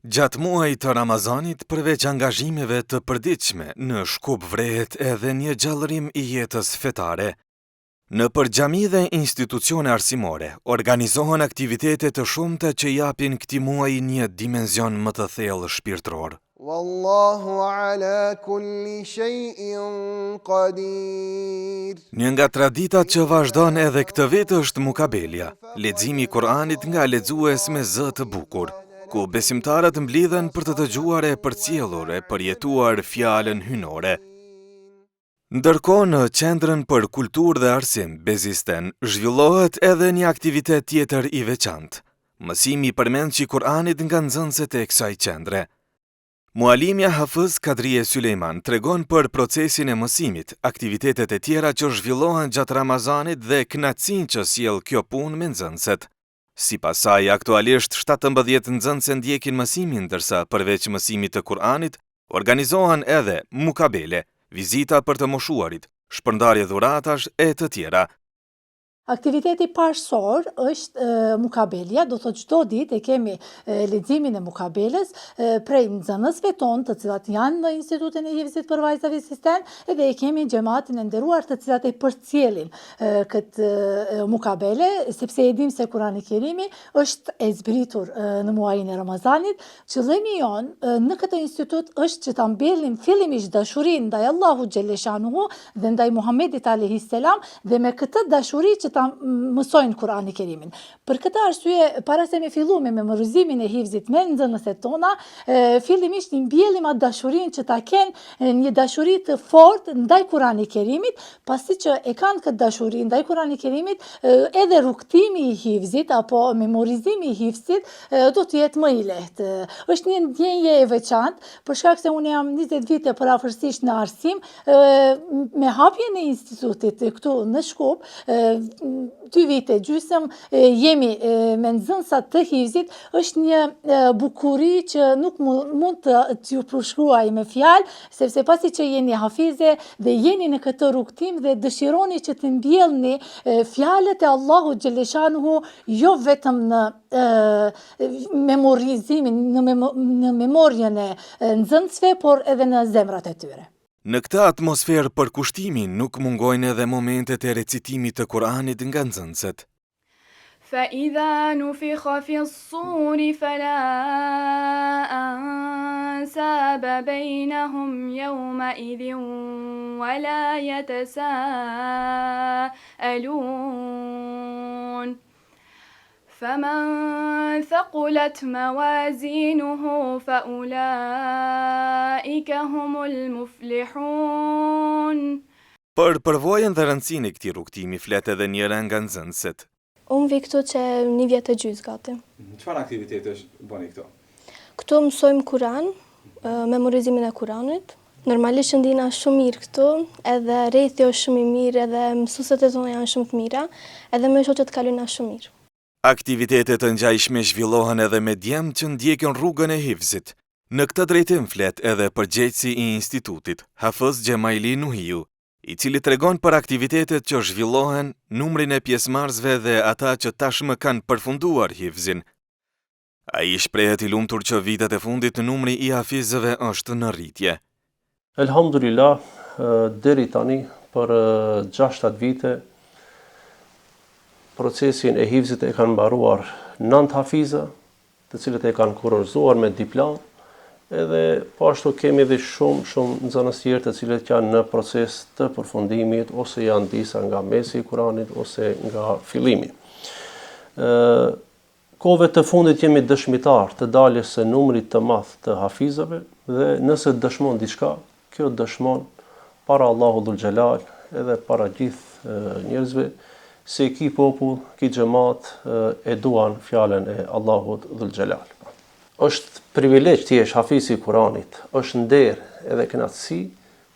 Gjatë muajit të Ramazanit, përveç angazhimeve të përditshme, në shkup vrehet edhe një gjallërim i jetës fetare. Në xhami dhe institucione arsimore, organizohen aktivitete të shumta që japin këtij muaji një dimension më të thellë shpirtëror. Wallahu ala kulli shay'in qadir. Një nga traditat që vazhdon edhe këtë vit është Mukabelia, leximi i Kuranit nga lexues me zë të bukur, ku besimtarët mblidhen për të dëgjuar e përcjellur e përjetuar fjalën hynore. Ndërkohë në Qendrën për Kulturë dhe Arsim Bezisten zhvillohet edhe një aktivitet tjetër i veçantë, mësimi i përmendjes së Kuranit nga nxënësit e kësaj qendre. Mualimja Hafiz Kadrije Sulejman tregon për procesin e mësimit, aktivitetet e tjera që zhvillohen gjatë Ramazanit dhe kënaqësinë që sjell kjo punë me nxënësit. Sipas saj, aktualisht 17 nxënëse ndjekin mësimin, ndërsa përveç mësimit të Kuranit, organizohen edhe mukabele, vizita për të moshuarit, shpërndarje dhuratash e të tjera. Aktiviteti parësor është mukabelia, do thotë çdo ditë e kemi leximin e mukabeles prej nxënësve tonë, të cilat janë në Institutin e Hifzit për vajzave sistem, edhe e kemi xhamatin e nderuar të cilat e përcjellin këtë mukabele, sepse e dim se Kurani i Kerimi është e zbritur në muajin e Ramazanit. Qëllimi jonë në këtë institut është që ta mbjellim fillimisht dashurinë ndaj Allahut xhaleshanuhu dhe ndaj Muhamedit alayhis salam, dhe me këtë dashuri që ta mësojnë Kurani i Kerimin. Për këtë arsye, para se me fillu me memorizimin e hifzit me nxënësit tona, fillimisht i mbjellim atë dashurinë që ta kenë një dashuri të fortë ndaj Kurani i Kerimit, pasi që e kanë këtë dashuri ndaj Kurani i Kerimit, edhe rrugtimi i hifzit apo memorizimi i hifzit do të jetë më i lehtë. Është një ndjenje e veçantë, për shkak se unë jam 20 vite përafërsisht në arsim, me hapjen e institutit këtu në Shkup, 2 vite gjysëm jemi me nxënësat të hifzit, është një bukuri që nuk mund të ju përshkruaj me fjalë, sepse pasi që jeni hafize dhe jeni në këtë rrugtim dhe dëshironi që të mbjellni fjalët e Allahut xhaleshanuhu jo vetëm në memorizimin, në memorien e nxënësve, por edhe në zemrat e tyre. Në këtë atmosferë për kushtimin nuk mungojnë edhe momentet e recitimit të Kuranit nga nxënësit. فإذا نفخ في الصور فلا أنساب بينهم يومئذ ولا يتساءلون فمن ثقلت موازينه فأولئك هم المفلحون. Për përvojën dhe rëndësinë e këtij rrugtimi flet edhe njëra nga nxënësit. Unë vi këtu që 1 vjet e gjysmë gati. Çfarë aktivitetesh bëni këtu? Këtu mësojmë Kur'an, memorizimin e Kur'anit. Normalisht ndina shumë mirë këtu, edhe rrethi është shumë i mirë, edhe mësuesit e tonë janë shumë të mira, edhe me shoqet kalojnë shumë mirë. Aktivitetet të ngjashme zhvillohen edhe me djemt që ndjekin rrugën e hifzit. Në këtë drejtim flet edhe përgjegjësi i institutit, Hafiz Gjemaili Nuhiu, i cili tregon për aktivitetet që zhvillohen, numrin e pjesëmarrësve dhe ata që tashmë kanë përfunduar hifzin. Ai shprehet i lumtur që vitet e fundit numri i hafizëve është në rritje. Elhamdulillah, deri tani për 6 vite procesin e hifzit e kanë mbaruar 9 hafiza, të cilët e kanë kurorzuar me diplomë, edhe po ashtu kemi edhe shumë nxënës tjerë të cilët janë në proces të përfundimit, ose janë disa nga mesi i Kuranit, ose nga fillimi. Kohëve të fundit jemi dëshmitar të daljes së numrit të madh të hafizave, dhe nëse dëshmon diçka, kjo dëshmon para Allahut dhul xhelal edhe para gjithë njerëzve, se ki popull, ki xhamat e duan fjalën e Allahut dhul xhelal. Është privilegj të jesh hafiz i Kuranit, është nder edhe kënaqësi,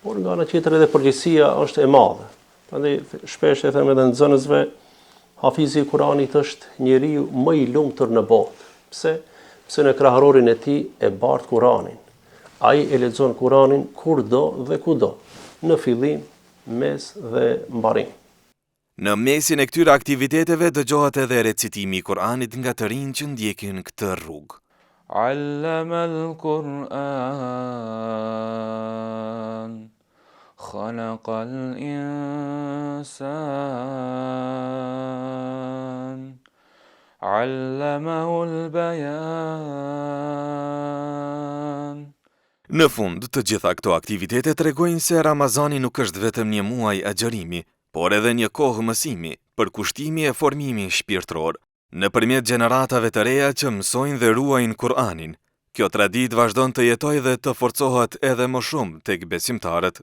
por nga ana tjetër edhe përgjegjësia është e madhe. Prandaj shpesh e them edhe nxënësve, hafizi i Kuranit është njeriu më i lumtur në botë. Pse? Pse në krahërorin e tij e bart Kuranin. Ai e lexon Kuranin kurdo dhe kudo, në fillim, mes dhe mbarim. Në mesin e këtyre aktiviteteve dëgjohet edhe recitimi i Kuranit nga të rinj që ndjekin këtë rrugë. علم القرآن خلق الإنسان علمه البيان. Në fund, të gjitha këto aktivitete tregojnë se Ramazani nuk është vetëm një muaj agjërimi, por edhe një kohë mësimi, përkushtimi e formimi shpirtëror, nëpërmjet gjeneratave të reja që mësojnë dhe ruajnë Kur'anin. Kjo traditë vazhdon të jetojë dhe të forcohet edhe më shumë tek besimtarët